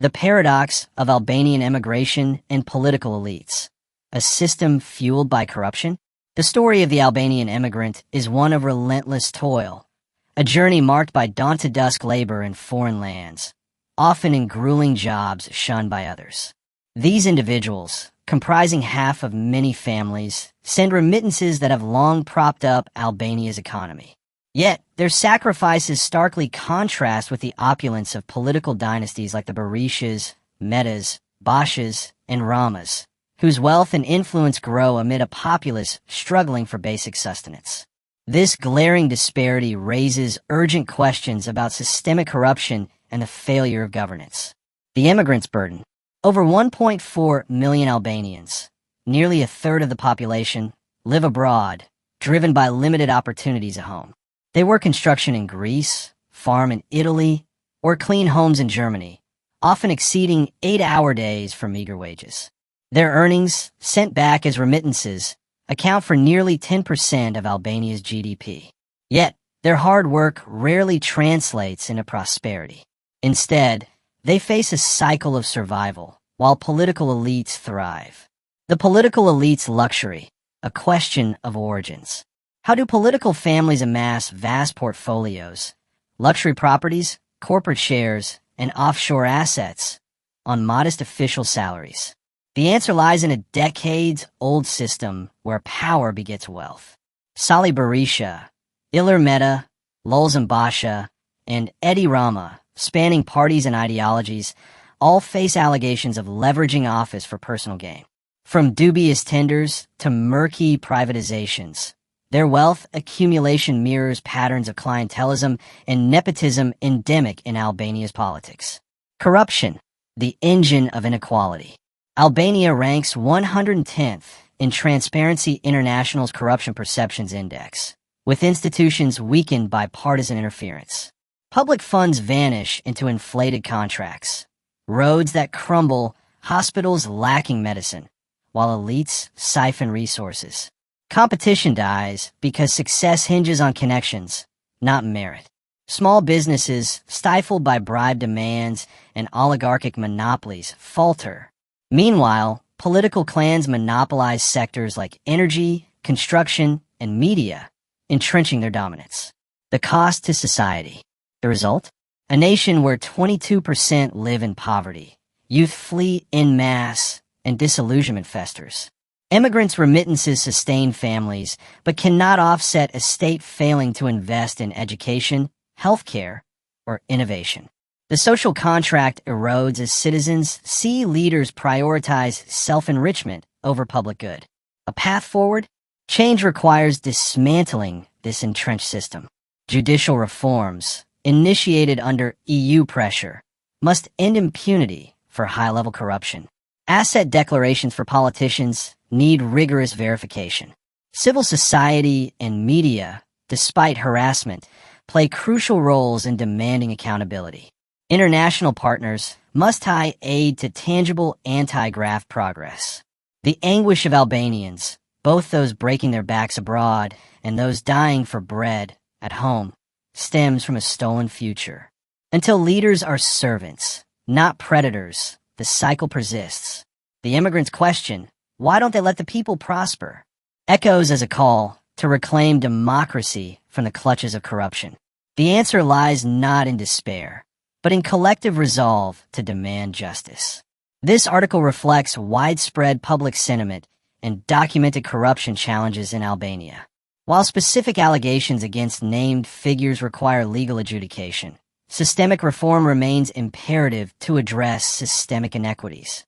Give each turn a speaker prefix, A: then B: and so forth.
A: The Paradox of Albanian Emigration and Political Elites, a system fueled by corruption? The story of the Albanian immigrant is one of relentless toil, a journey marked by dawn-to-dusk labor in foreign lands, often in grueling jobs shunned by others. These individuals, comprising half of many families, send remittances that have long propped up Albania's economy. Yet, their sacrifices starkly contrast with the opulence of political dynasties like the Berishas, Medas, Bashas, and Ramas, whose wealth and influence grow amid a populace struggling for basic sustenance. This glaring disparity raises urgent questions about systemic corruption and the failure of governance. The immigrant's burden. Over 1.4 million Albanians, nearly a third of the population, live abroad, driven by limited opportunities at home. They work construction in Greece, farm in Italy, or clean homes in Germany, often exceeding 8-hour days for meager wages. Their earnings, sent back as remittances, account for nearly 10% of Albania's GDP. Yet, their hard work rarely translates into prosperity. Instead, they face a cycle of survival, while political elites thrive. The political elite's luxury, a question of origins. How do political families amass vast portfolios, luxury properties, corporate shares, and offshore assets on modest official salaries? The answer lies in a decades-old system where power begets wealth. Sali Berisha, Ilir Meta, Lulzim Basha, and Edi Rama, spanning parties and ideologies, all face allegations of leveraging office for personal gain. From dubious tenders to murky privatizations, their wealth accumulation mirrors patterns of clientelism and nepotism endemic in Albania's politics. Corruption, the engine of inequality. Albania ranks 110th in Transparency International's Corruption Perceptions Index, with institutions weakened by partisan interference. Public funds vanish into inflated contracts, roads that crumble, hospitals lacking medicine, while elites siphon resources. Competition dies because success hinges on connections, not merit. Small businesses, stifled by bribe demands and oligarchic monopolies, falter. Meanwhile, political clans monopolize sectors like energy, construction, and media, entrenching their dominance. The cost to society. The result? A nation where 22% live in poverty, youth flee en masse, and disillusionment festers. Immigrants' remittances sustain families, but cannot offset a state failing to invest in education, healthcare, or innovation. The social contract erodes as citizens see leaders prioritize self-enrichment over public good. A path forward? Change requires dismantling this entrenched system. Judicial reforms, initiated under EU pressure, must end impunity for high-level corruption. Asset declarations for politicians need rigorous verification. Civil society and media, despite harassment, play crucial roles in demanding accountability. International partners must tie aid to tangible anti-graft progress. The anguish of Albanians, both those breaking their backs abroad and those dying for bread at home, stems from a stolen future. Until leaders are servants, not predators, the cycle persists. The immigrants question, why don't they let the people prosper? Echoes as a call to reclaim democracy from the clutches of corruption. The answer lies not in despair, but in collective resolve to demand justice. This article reflects widespread public sentiment and documented corruption challenges in Albania. While specific allegations against named figures require legal adjudication, systemic reform remains imperative to address systemic inequities.